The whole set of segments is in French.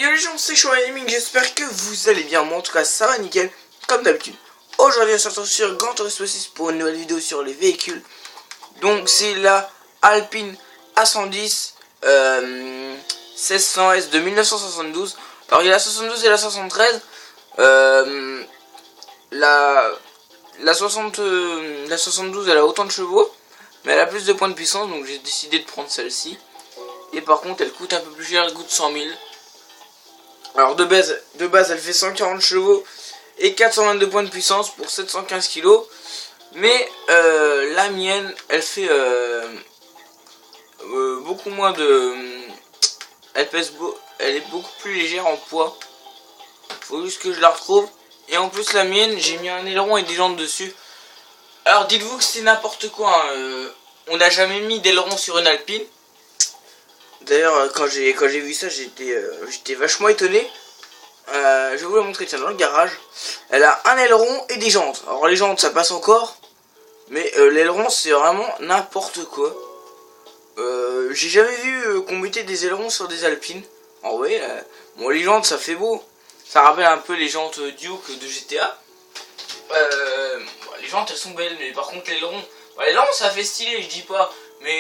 Yo les gens, c'est Showa Gaming, j'espère que vous allez bien. Moi en tout cas ça va nickel, comme d'habitude. Aujourd'hui on se retrouve sur Gran Turismo 6 pour une nouvelle vidéo sur les véhicules. Donc c'est la Alpine A110 1600S de 1972. Alors il y a la 72 et la 73. La 72 elle a autant de chevaux, mais elle a plus de points de puissance, donc j'ai décidé de prendre celle-ci. Et par contre elle coûte un peu plus cher, elle coûte 100 000. Alors de base elle fait 140 chevaux et 422 points de puissance pour 715 kg. Mais la mienne elle fait beaucoup moins de... Elle est beaucoup plus légère en poids. Faut juste que je la retrouve. Et en plus la mienne j'ai mis un aileron et des jantes dessus. Alors dites-vous que c'est n'importe quoi hein. On n'a jamais mis d'aileron sur une Alpine. D'ailleurs quand j'ai vu ça j'étais vachement étonné. Je vais vous la montrer, tiens, dans le garage. Elle a un aileron et des jantes. Alors les jantes ça passe encore, mais l'aileron c'est vraiment n'importe quoi. J'ai jamais vu qu'on mettait des ailerons sur des Alpines. En vrai, bon les jantes ça fait beau. Ça rappelle un peu les jantes Duke de GTA. Les jantes elles sont belles, mais par contre l'aileron, l'aileron ça fait stylé, je dis pas. Mais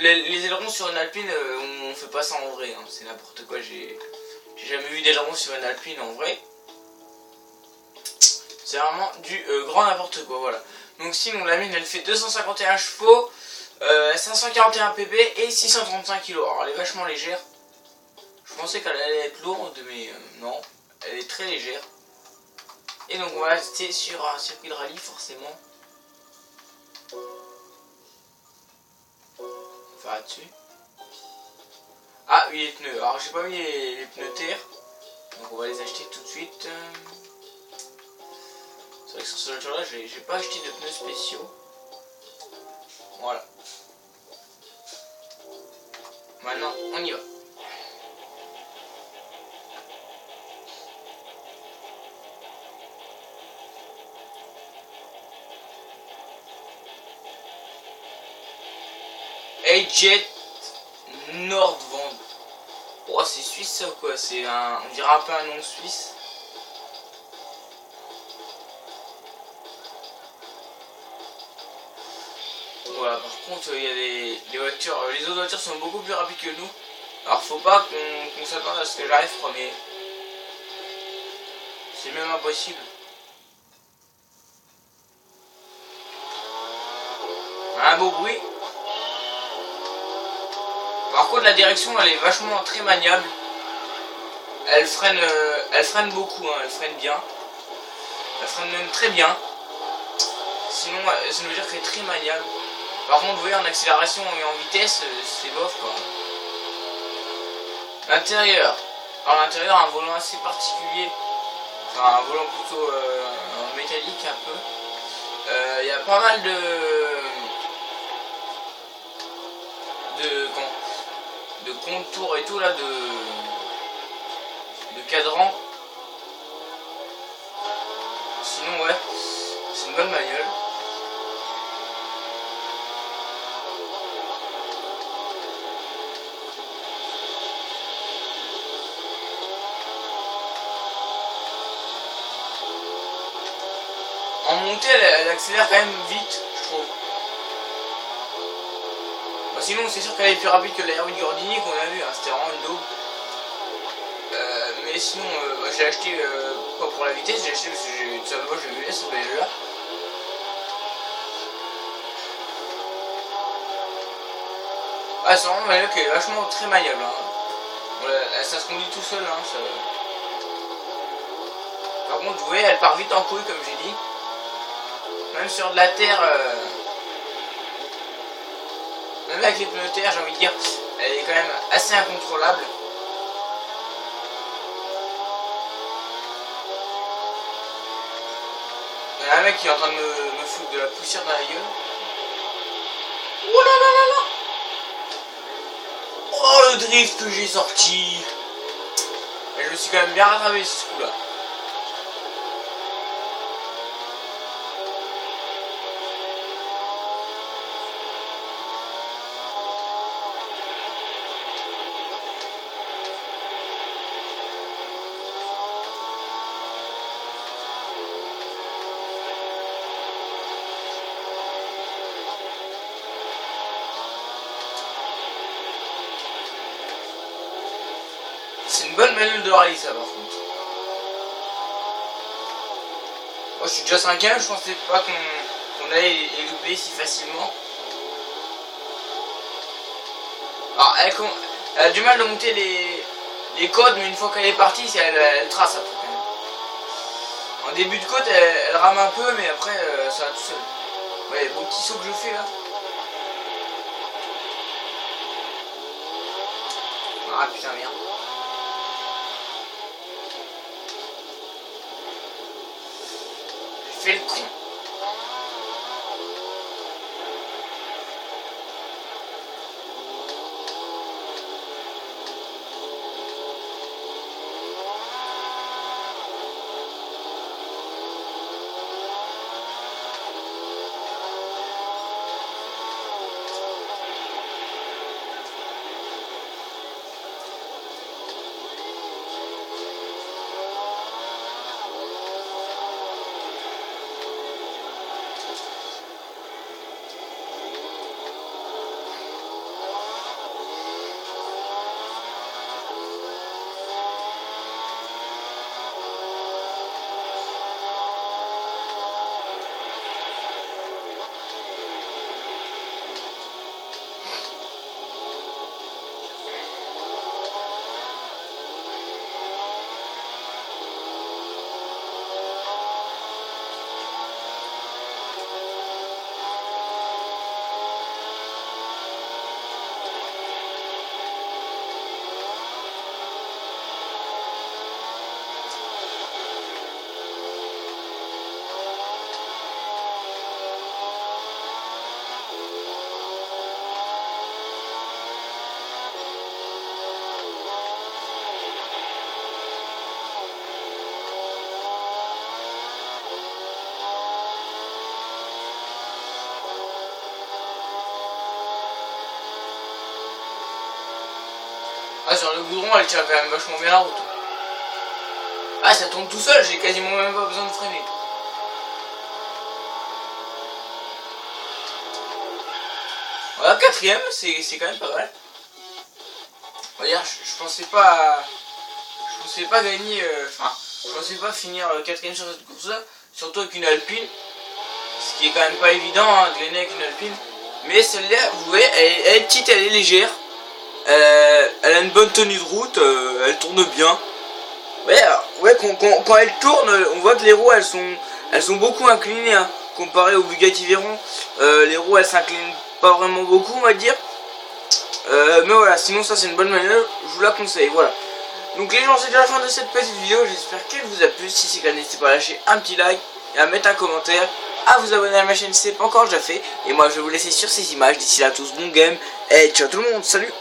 les ailerons sur une Alpine, on fait pas ça en vrai, hein. C'est n'importe quoi. J'ai jamais vu d'ailerons sur une Alpine en vrai. C'est vraiment du grand n'importe quoi, voilà. Donc sinon la mienne elle fait 251 chevaux, 541 pp et 635 kg. Alors elle est vachement légère. Je pensais qu'elle allait être lourde, mais non, elle est très légère. Et donc on va rester sur un circuit de rallye forcément. Enfin là-dessus. Ah oui, les pneus. Alors j'ai pas mis les pneus terre, donc on va les acheter tout de suite. C'est vrai que sur ce voiture là j'ai pas acheté de pneus spéciaux. Voilà. Maintenant on y va. Jet Nordvand. Oh c'est suisse ça ou quoi? C'est un... on dirait un peu un nom suisse. Voilà, par contre il y a les voitures, les autres voitures sont beaucoup plus rapides que nous. Alors faut pas qu'on s'attende à ce que j'arrive premier. C'est même impossible. Un beau bruit. Par contre la direction elle est vachement très maniable. Elle freine beaucoup, hein, elle freine bien. Elle freine même très bien. Sinon ça veut dire qu'elle est très maniable. Par contre vous voyez en accélération et en vitesse c'est bof quoi. L'intérieur. Alors l'intérieur a un volant assez particulier. Enfin un volant plutôt en métallique un peu. Il y a pas mal de contours et tout là, de cadran. Sinon ouais, c'est une bonne bagnole. En montée elle accélère quand même vite je trouve. Sinon c'est sûr qu'elle est plus rapide que la R8 Gordini qu'on a vu, hein, c'était vraiment une daube. Mais sinon j'ai acheté pas pour la vitesse, j'ai acheté parce que tout simplement je vu ce jeu là. Ah c'est vraiment une bagnole qui est vachement très maniable, hein. Bon, ça se conduit tout seul, hein, ça... Par contre vous voyez elle part vite en couille comme j'ai dit. Même sur de la terre, même avec les pneus terre j'ai envie de dire, elle est quand même assez incontrôlable. Il y a un mec qui est en train de me foutre de la poussière dans la gueule. Oh là là là là. Oh le drift que j'ai sorti. Et je me suis quand même bien rattrapé ce coup là. c'est une bonne manœuvre de rallye ça par contre. Moi je suis déjà 5ème, je pensais pas qu'on allait les doubler si facilement. Alors elle a du mal de monter les côtes, mais une fois qu'elle est partie, elle trace après quand même. En début de côte, elle rame un peu, mais après ça va tout seul. Ouais, beau petit saut que je fais là. Ah putain merde. J'ai fait le con. Ah, sur le goudron, elle tient quand même vachement bien la route. Ah, ça tourne tout seul, j'ai quasiment même pas besoin de freiner. Voilà, 4ème, c'est quand même pas mal. On va dire, je pensais pas gagner, je pensais pas finir 4ème sur cette course-là, surtout avec une Alpine. Ce qui est quand même pas évident hein, de gagner avec une Alpine. Mais celle-là, vous voyez, elle est petite, elle est légère. Elle a une bonne tenue de route, elle tourne bien. Ouais, quand elle tourne, on voit que les roues elles sont beaucoup inclinées hein, comparé au Bugatti Veyron. Les roues elles s'inclinent pas vraiment beaucoup, on va dire. Mais voilà, sinon ça c'est une bonne manœuvre, je vous la conseille. Voilà. Donc les gens, c'est déjà la fin de cette petite vidéo. J'espère qu'elle vous a plu. Si c'est le cas, n'hésitez pas à lâcher un petit like et à mettre un commentaire, à vous abonner à ma chaîne si c'est pas encore déjà fait. Et moi je vais vous laisser sur ces images. D'ici là tous, bon game et ciao tout le monde, salut.